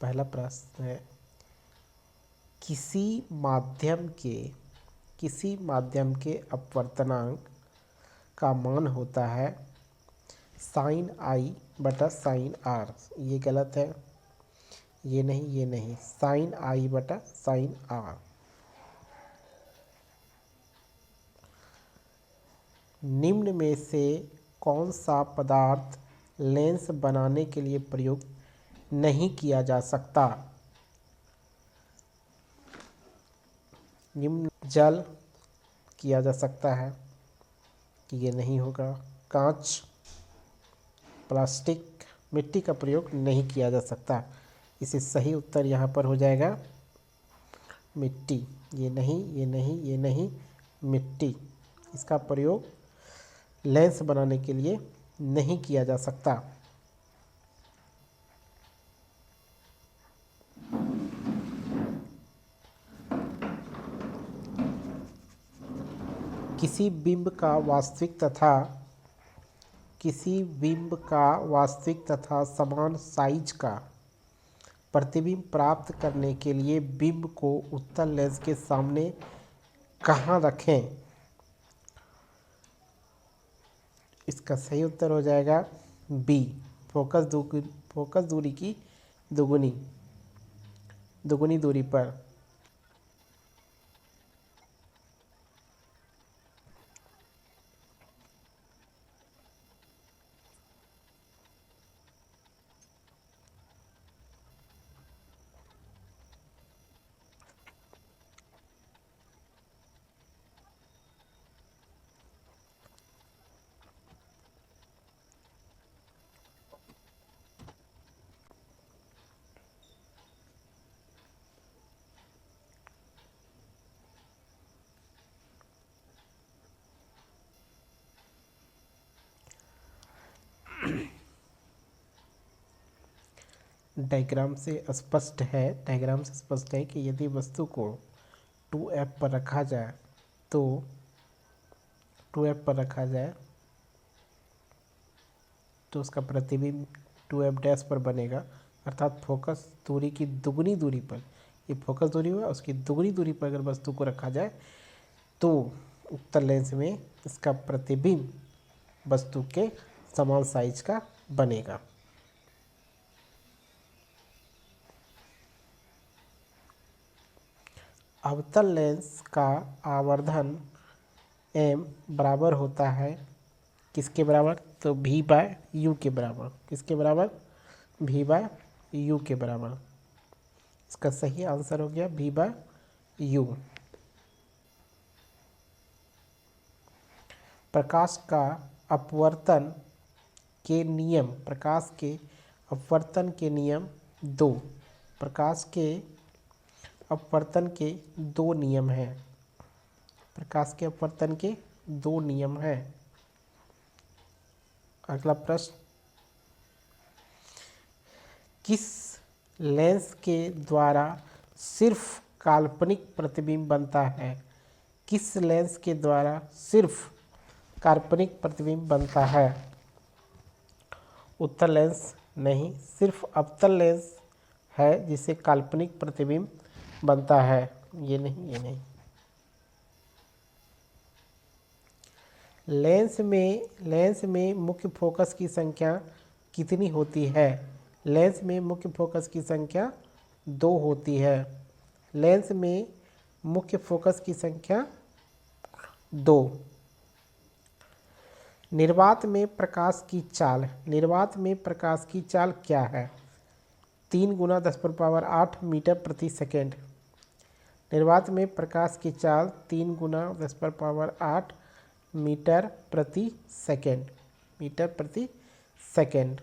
पहला प्रश्न है, किसी माध्यम के अपवर्तनांक का मान होता है साइन आई बटा साइन आर। ये गलत है, ये नहीं, साइन आई बटा साइन आर। निम्न में से कौन सा पदार्थ लेंस बनाने के लिए प्रयोग नहीं किया जा सकता? निम्न जल किया जा सकता है, ये नहीं होगा। कांच, प्लास्टिक, मिट्टी का प्रयोग नहीं किया जा सकता। इसे सही उत्तर यहाँ पर हो जाएगा मिट्टी। ये नहीं, मिट्टी। इसका प्रयोग लेंस बनाने के लिए नहीं किया जा सकता। किसी बिंब का वास्तविक तथा समान साइज का प्रतिबिंब प्राप्त करने के लिए बिंब को उत्तल लेंस के सामने कहाँ रखें? इसका सही उत्तर हो जाएगा बी, फोकस दूरी की दुगुनी दूरी पर। डायग्राम से स्पष्ट है कि यदि वस्तु को 2F पर रखा जाए तो उसका प्रतिबिंब 2F डैश पर बनेगा, अर्थात फोकस दूरी की दुगनी दूरी पर। ये फोकस दूरी हुआ, उसकी दुगनी दूरी पर अगर वस्तु को रखा जाए तो उत्तल लेंस में इसका प्रतिबिंब वस्तु के समान साइज का बनेगा। अवतल लेंस का आवर्धन m बराबर होता है किसके बराबर? तो v/u के बराबर। किसके बराबर? v/u के बराबर। इसका सही आंसर हो गया v/u। प्रकाश के अपवर्तन के नियम दो। प्रकाश के अपवर्तन के दो नियम हैं। अगला प्रश्न, किस लेंस के द्वारा सिर्फ काल्पनिक प्रतिबिंब बनता है? किस लेंस के द्वारा सिर्फ काल्पनिक प्रतिबिंब बनता है? उत्तल लेंस नहीं, सिर्फ अवतल लेंस है जिसे काल्पनिक प्रतिबिंब बनता है। ये नहीं। लेंस में मुख्य फोकस की संख्या कितनी होती है? लेंस में मुख्य फोकस की संख्या 2 होती है। लेंस में मुख्य फोकस की संख्या 2। निर्वात में प्रकाश की चाल क्या है? 3 × 10⁸ मीटर प्रति सेकेंड। निर्वात में प्रकाश की चाल 3 × 10⁸ मीटर प्रति सेकेंड।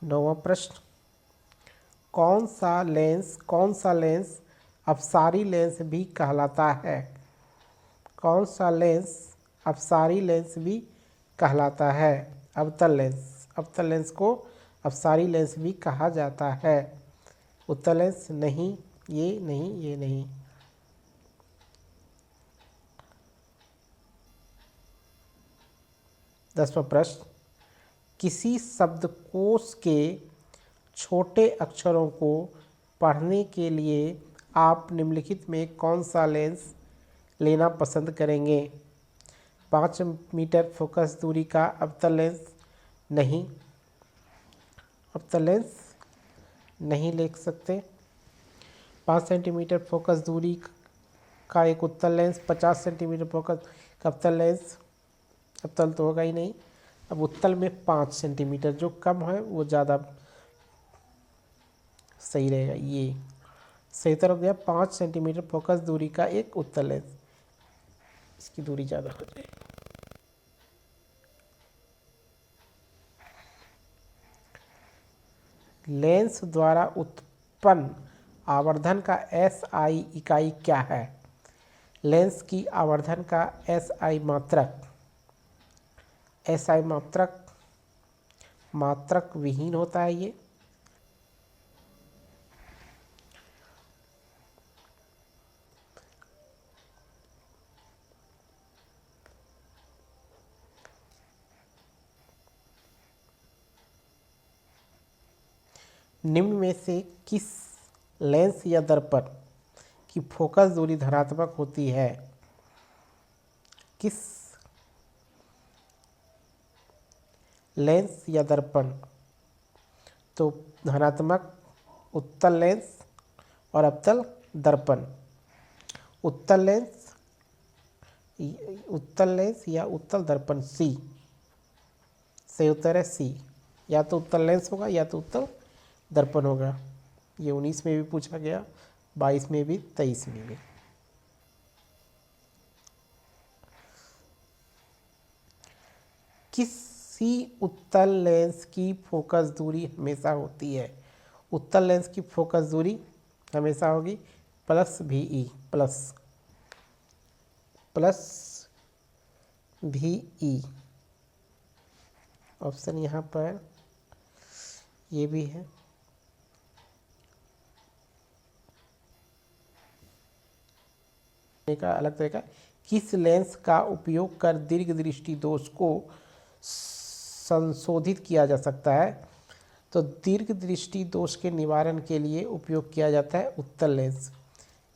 9वां प्रश्न, कौन सा लेंस अपसारी लेंस भी कहलाता है? कौन सा लेंस अपसारी लेंस भी कहलाता है? अवतल लेंस को अपसारी लेंस भी कहा जाता है। उत्तल लेंस नहीं, ये नहीं। 10वां प्रश्न, किसी शब्दकोश के छोटे अक्षरों को पढ़ने के लिए आप निम्नलिखित में कौन सा लेंस लेना पसंद करेंगे? 5 मीटर फोकस दूरी का अवतल लेंस नहीं, अवतल लेंस नहीं ले सकते। 5 सेंटीमीटर फोकस दूरी का एक उत्तल लेंस, 50 सेंटीमीटर फोकस का अवतल लेंस, अवतल तो होगा ही नहीं। अब उत्तल में 5 सेंटीमीटर, जो कम है वो ज़्यादा सही रहेगा। ये सही उत्तर हो गया। 5 सेंटीमीटर फोकस दूरी का एक उत्तल लेंस, इसकी दूरी ज़्यादा हो जाएगी। लेंस द्वारा उत्पन्न आवर्धन का SI इकाई क्या है? लेंस की आवर्धन का SI मात्रक, SI मात्रक मात्रक विहीन होता है। ये निम्न में से किस लेंस या दर्पण की फोकस दूरी धनात्मक होती है? किस लेंस या दर्पण? तो धनात्मक उत्तल लेंस और अवतल दर्पण। उत्तल लेंस या उत्तल दर्पण, सी सही उत्तर है। सी, या तो उत्तल लेंस होगा या तो उत्तल दर्पण होगा। ये 19 में भी पूछा गया, 22 में भी, 23 में भी। किसी उत्तल लेंस की फोकस दूरी हमेशा होती है? उत्तल लेंस की फोकस दूरी हमेशा होगी +VE, प्लस VE। ऑप्शन यहाँ पर ये भी है। का अलग तरीका, किस लेंस का उपयोग कर दीर्घ दृष्टि दोष को संशोधित किया जा सकता है? तो दीर्घ दृष्टि दोष के निवारण के लिए उपयोग किया जाता है उत्तल लेंस।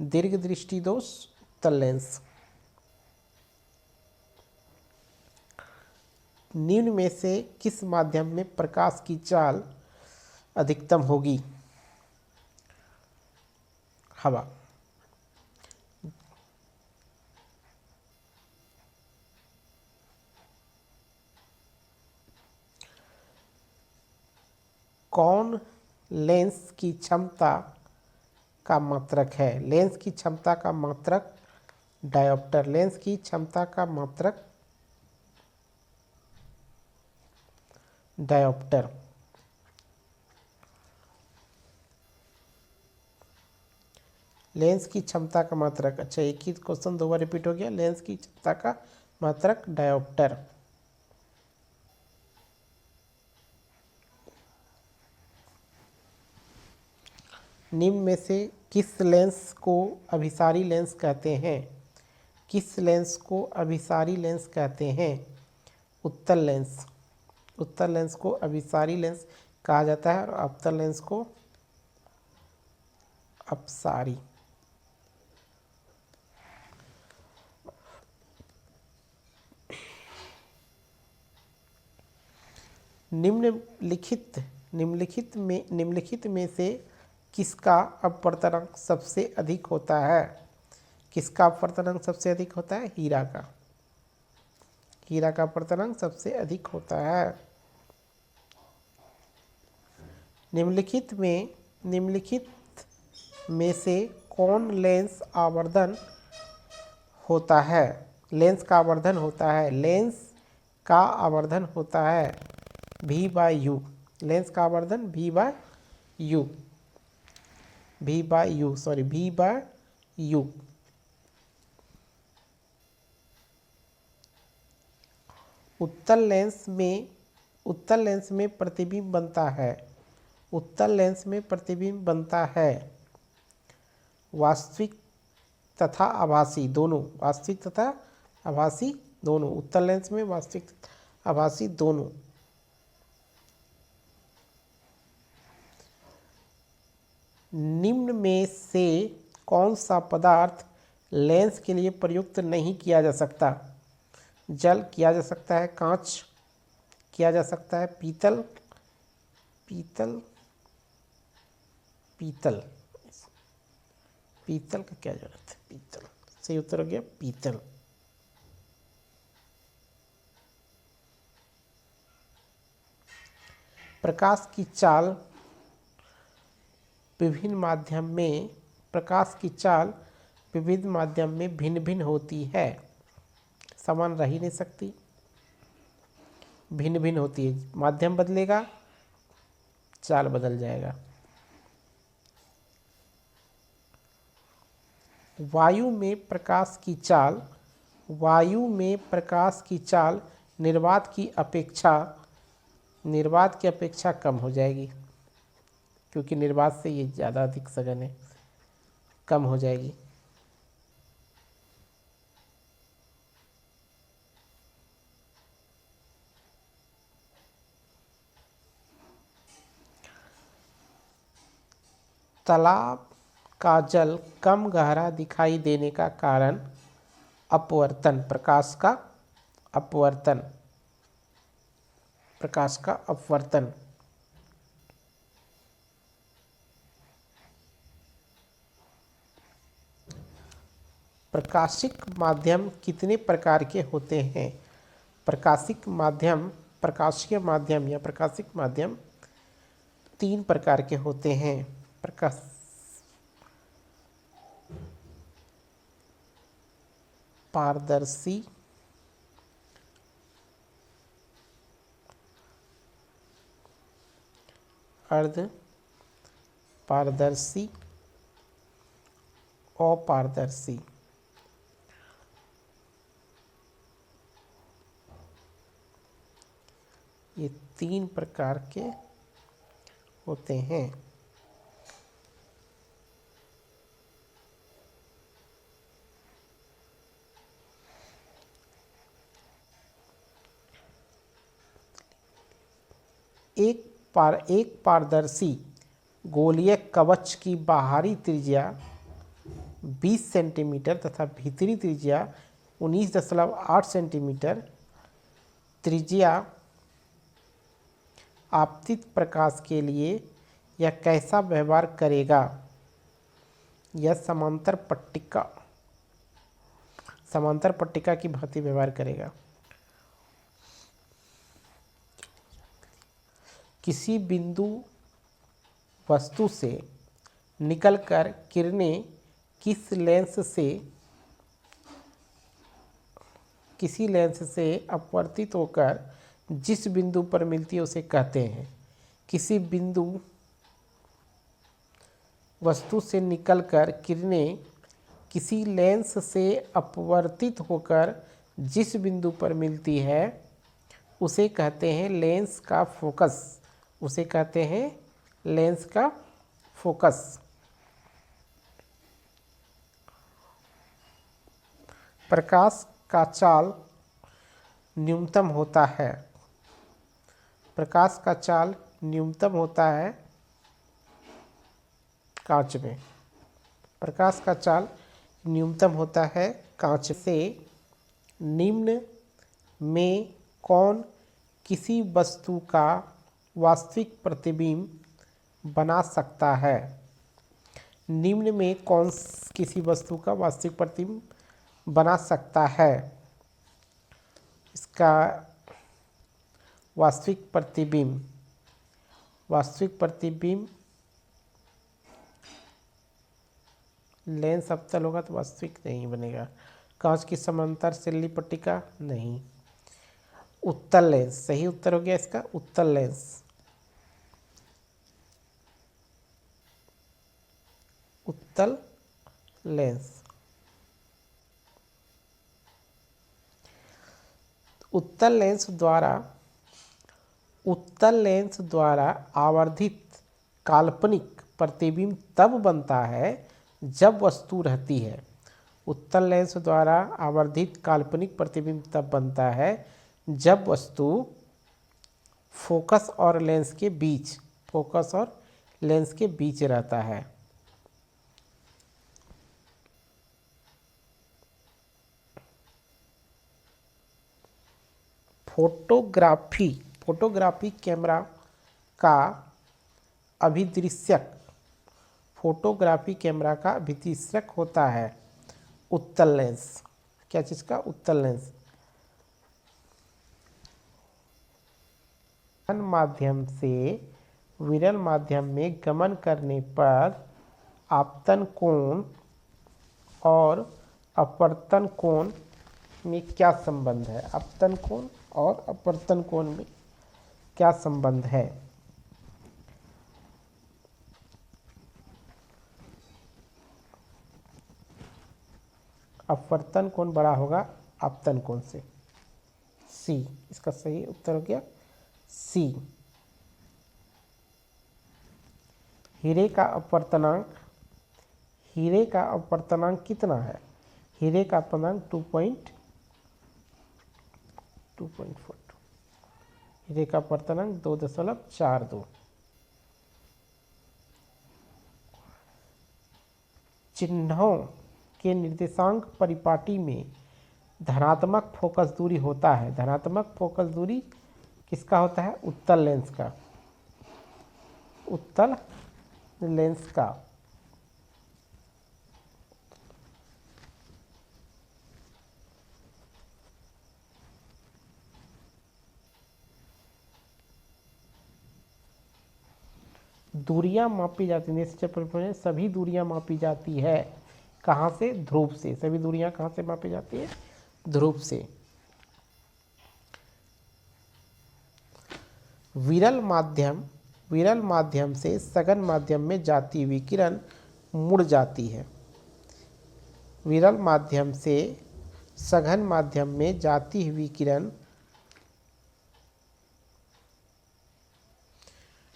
दीर्घ दृष्टि दोष, उत्तल लेंस। निम्न में से किस माध्यम में प्रकाश की चाल अधिकतम होगी? हवा। कौन लेंस की क्षमता का मात्रक है? लेंस की क्षमता का मात्रक डायोप्टर। लेंस की क्षमता का मात्रक डायोप्टर। लेंस की क्षमता का मात्रक, अच्छा एक ही क्वेश्चन 2 बार रिपीट हो गया। लेंस की क्षमता का मात्रक डायोप्टर। निम्न में से किस लेंस को अभिसारी लेंस कहते हैं? किस लेंस को अभिसारी लेंस कहते हैं? उत्तल लेंस। उत्तल लेंस को अभिसारी लेंस कहा जाता है और अवतल लेंस को अपसारी। निम्नलिखित में से किसका अपवर्तनांक सबसे अधिक होता है? किसका अपवर्तनांक सबसे अधिक होता है? हीरा का। हीरा का अपवर्तनांक सबसे अधिक होता है। निम्नलिखित में से कौन लेंस आवर्धन होता है? लेंस का आवर्धन होता है। लेंस का आवर्धन होता है V/U। लेंस का आवर्धन V/U, V/U। उत्तल लेंस में प्रतिबिंब बनता है। उत्तल लेंस में प्रतिबिंब बनता है वास्तविक तथा आभासी दोनों। वास्तविक तथा आभासी दोनों। उत्तल लेंस में वास्तविक आभासी दोनों। निम्न में से कौन सा पदार्थ लेंस के लिए प्रयुक्त नहीं किया जा सकता? जल किया जा सकता है, कांच किया जा सकता है, पीतल पीतल पीतल पीतल का क्या जरूरत है? पीतल सही उत्तर हो गया, पीतल। प्रकाश की चाल विभिन्न माध्यम में भिन्न भिन्न होती है, समान रह ही नहीं सकती, भिन्न भिन्न होती है। माध्यम बदलेगा, चाल बदल जाएगा। वायु में प्रकाश की चाल निर्वात की अपेक्षा कम हो जाएगी, क्योंकि निर्वात से ये ज़्यादा अधिक सघन है, कम हो जाएगी। तालाब का जल कम गहरा दिखाई देने का कारण अपवर्तन, प्रकाश का अपवर्तन। प्रकाशिक माध्यम कितने प्रकार के होते हैं? प्रकाशिक माध्यम 3 प्रकार के होते हैं। पारदर्शी, अर्ध पारदर्शी, अपारदर्शी। ये 3 प्रकार के होते हैं। एक पारदर्शी गोलीय कवच की बाहरी त्रिज्या 20 सेंटीमीटर तथा भीतरी त्रिज्या 19.8 सेंटीमीटर। त्रिज्या आपतित प्रकाश के लिए यह कैसा व्यवहार करेगा? यह समांतर पट्टिका की भांति व्यवहार करेगा। किसी बिंदु वस्तु से निकलकर किरणें किसी लेंस से अपवर्तित होकर जिस बिंदु पर मिलती है उसे कहते हैं। किसी बिंदु वस्तु से निकलकर किरणें किसी लेंस से अपवर्तित होकर जिस बिंदु पर मिलती है उसे कहते हैं लेंस का फोकस। प्रकाश का चाल न्यूनतम होता है। कांच में। प्रकाश का चाल न्यूनतम होता है कांच से। निम्न में कौन किसी वस्तु का वास्तविक प्रतिबिंब बना सकता है? निम्न में कौन किसी वस्तु का वास्तविक प्रतिबिंब बना सकता है? इसका वास्तविक प्रतिबिंब लेंस अवतल होगा तो वास्तविक नहीं बनेगा। कांच की समांतर सिल्ली पट्टिका नहीं। उत्तल लेंस सही उत्तर हो गया इसका, उत्तल लेंस। उत्तल लेंस। उत्तल लेंस द्वारा आवर्धित काल्पनिक प्रतिबिंब तब बनता है जब वस्तु रहती है। उत्तल लेंस द्वारा आवर्धित काल्पनिक प्रतिबिंब तब बनता है जब वस्तु फोकस और लेंस के बीच रहता है। फोटोग्राफी कैमरा का अभिदृश्यक होता है उत्तल लेंस। क्या चीज़ का? उत्तल लेंस। माध्यम से विरल माध्यम में गमन करने पर आपतन कोण और अपवर्तन कोण में क्या संबंध है? आपतन कोण और अपवर्तन कोण में क्या संबंध है? अपवर्तन कोण बड़ा होगा आपतन कोण से। सी इसका सही उत्तर हो गया, सी। हीरे का अपवर्तनांक कितना है? हीरे का अपवर्तनांक 2.42। हीरे का अपवर्तनांक 2.42। चिन्हों के निर्देशांक परिपाटी में धनात्मक फोकस दूरी होता है। धनात्मक फोकस दूरी किसका होता है? उत्तल लेंस का। उत्तल लेंस का। दूरियां मापी जाती हैं, सभी दूरियां मापी जाती है। कहाँ से? ध्रुव से। सभी दूरियां कहाँ से मापी जाती है? ध्रुव से। विरल माध्यम से सघन माध्यम में जाती हुई किरण मुड़ जाती है। विरल माध्यम से सघन माध्यम में जाती हुई किरण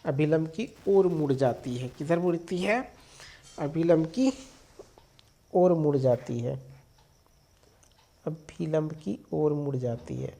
अभिलंब की ओर मुड़ जाती है। किधर मुड़ती है? अभिलंब की ओर मुड़ जाती है। अभिलंब की ओर मुड़ जाती है।